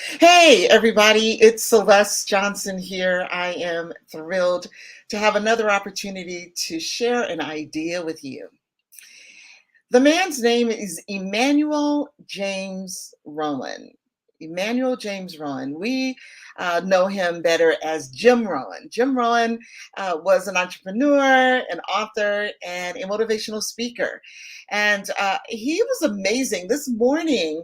Hey, everybody, it's Celeste Johnson here. I am thrilled to have another opportunity to share an idea with you. The man's name is Emmanuel James Rowan. Emmanuel James Rowan. We know him better as Jim Rowan. Jim Rowan was an entrepreneur, an author, and a motivational speaker. And he was amazing. This morning,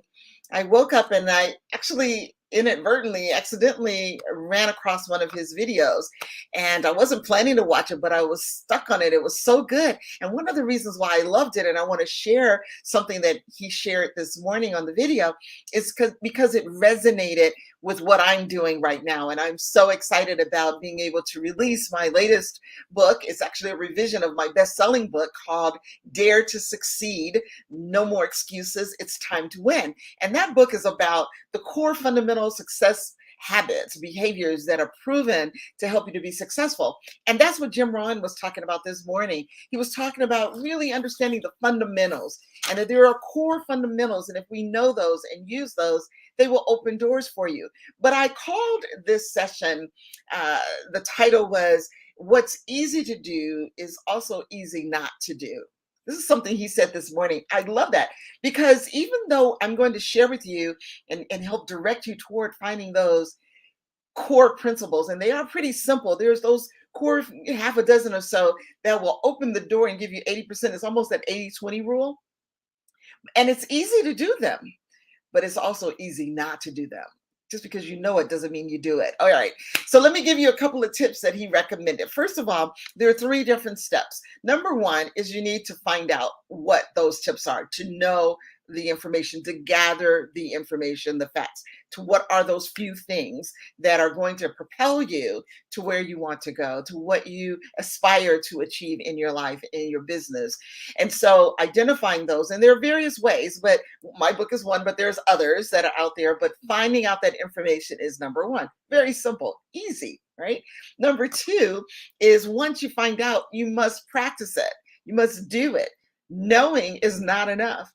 I woke up and I actually inadvertently, accidentally ran across one of his videos. And I wasn't planning to watch it, but I was stuck on it. It was so good. And one of the reasons why I loved it, and I want to share something that he shared this morning on the video, is because it resonated with what I'm doing right now. And I'm so excited about being able to release my latest book. It's actually a revision of my best-selling book called Dare to Succeed. No More Excuses. It's Time to Win. And that book is about the core fundamental success habits, behaviors that are proven to help you to be successful. And that's what Jim Rohn was talking about this morning. He was talking about really understanding the fundamentals, and that there are core fundamentals. And if we know those and use those, they will open doors for you. But I called this session, the title was, What's Easy to Do is Also Easy Not to Do. This is something he said this morning. I love that because even though I'm going to share with you and help direct you toward finding those core principles, and they are pretty simple. There's those core half a dozen or so that will open the door and give you 80%. It's almost that 80-20 rule. And it's easy to do them, but it's also easy not to do them. Just because you know it doesn't mean you do it. All right. So let me give you a couple of tips that he recommended. First of all, there are three different steps. Number one is you need to find out what those tips are, to know the information, to gather the information, the facts, to what are those few things that are going to propel you to where you want to go, to what you aspire to achieve in your life, in your business. And so identifying those, and there are various ways, but my book is one, but there's others that are out there. But finding out that information is number one. Very simple, easy, right? Number two is once you find out, you must practice it. You must do it. Knowing is not enough.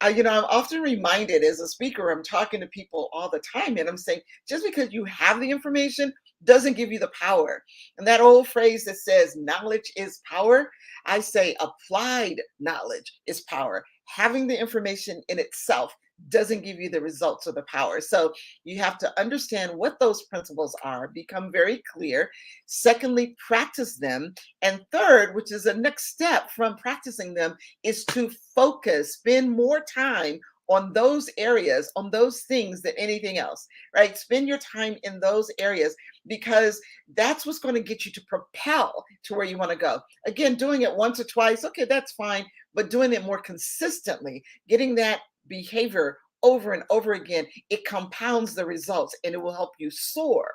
I'm often reminded as a speaker, I'm talking to people all the time, and I'm saying, just because you have the information doesn't give you the power. And that old phrase that says knowledge is power, I say applied knowledge is power. Having the information in itself doesn't give you the results or the power. So you have to understand what those principles are, become very clear. Secondly, practice them. And third, which is the next step from practicing them, is to focus, spend more time on those areas, on those things than anything else, right? Spend your time in those areas because that's what's going to get you to propel to where you want to go. Again, doing it once or twice, okay, that's fine, but doing it more consistently, getting that behavior over and over again, it compounds the results and it will help you soar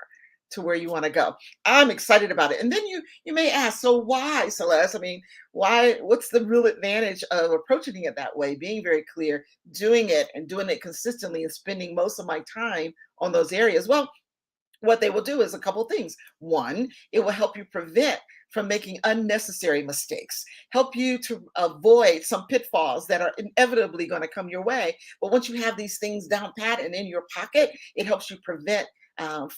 to where you want to go. I'm excited about it. And then you may ask, so why, Celeste? I mean, why, what's the real advantage of approaching it that way, being very clear, doing it and doing it consistently and spending most of my time on those areas? Well, what they will do is a couple things. One, it will help you prevent from making unnecessary mistakes, help you to avoid some pitfalls that are inevitably going to come your way. But once you have these things down pat and in your pocket, it helps you prevent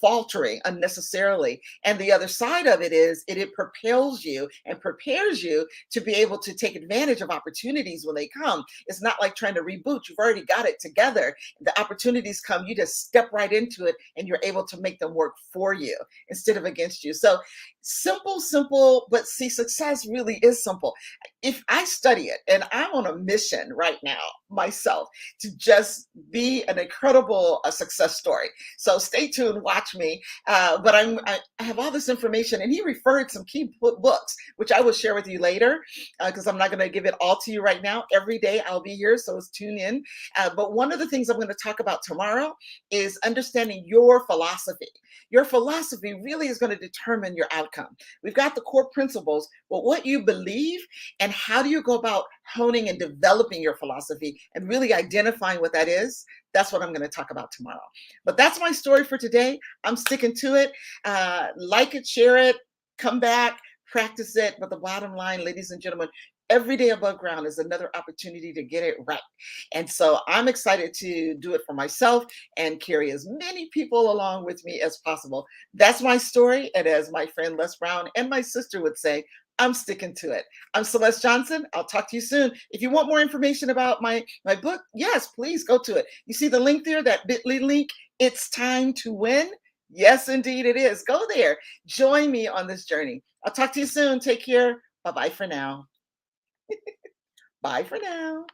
faltering unnecessarily. And the other side of it is it propels you and prepares you to be able to take advantage of opportunities when they come. It's not like trying to reboot. You've already got it together. The opportunities come, you just step right into it and you're able to make them work for you instead of against you. So simple, but see, success really is simple. If I study it, and I'm on a mission right now myself to just be an incredible success story. So stay tuned, watch me. But I have all this information, and he referred some key books, which I will share with you later, because I'm not going to give it all to you right now. Every day I'll be here, so tune in. But one of the things I'm going to talk about tomorrow is understanding your philosophy. Your philosophy really is going to determine your outcome. We've got the core principles, but what you believe and how do you go about honing and developing your philosophy and really identifying what that is, that's what I'm going to talk about tomorrow. But that's my story for today. I'm sticking to it. Like it, share it, come back, practice it. But the bottom line, ladies and gentlemen, every day above ground is another opportunity to get it right. And so I'm excited to do it for myself and carry as many people along with me as possible. That's my story. And as my friend Les Brown and my sister would say, I'm sticking to it. I'm Celeste Johnson. I'll talk to you soon. If you want more information about my book, yes, please go to it. You see the link there, that bit.ly link. It's time to win. Yes, indeed it is. Go there. Join me on this journey. I'll talk to you soon. Take care. Bye bye for now. Bye for now.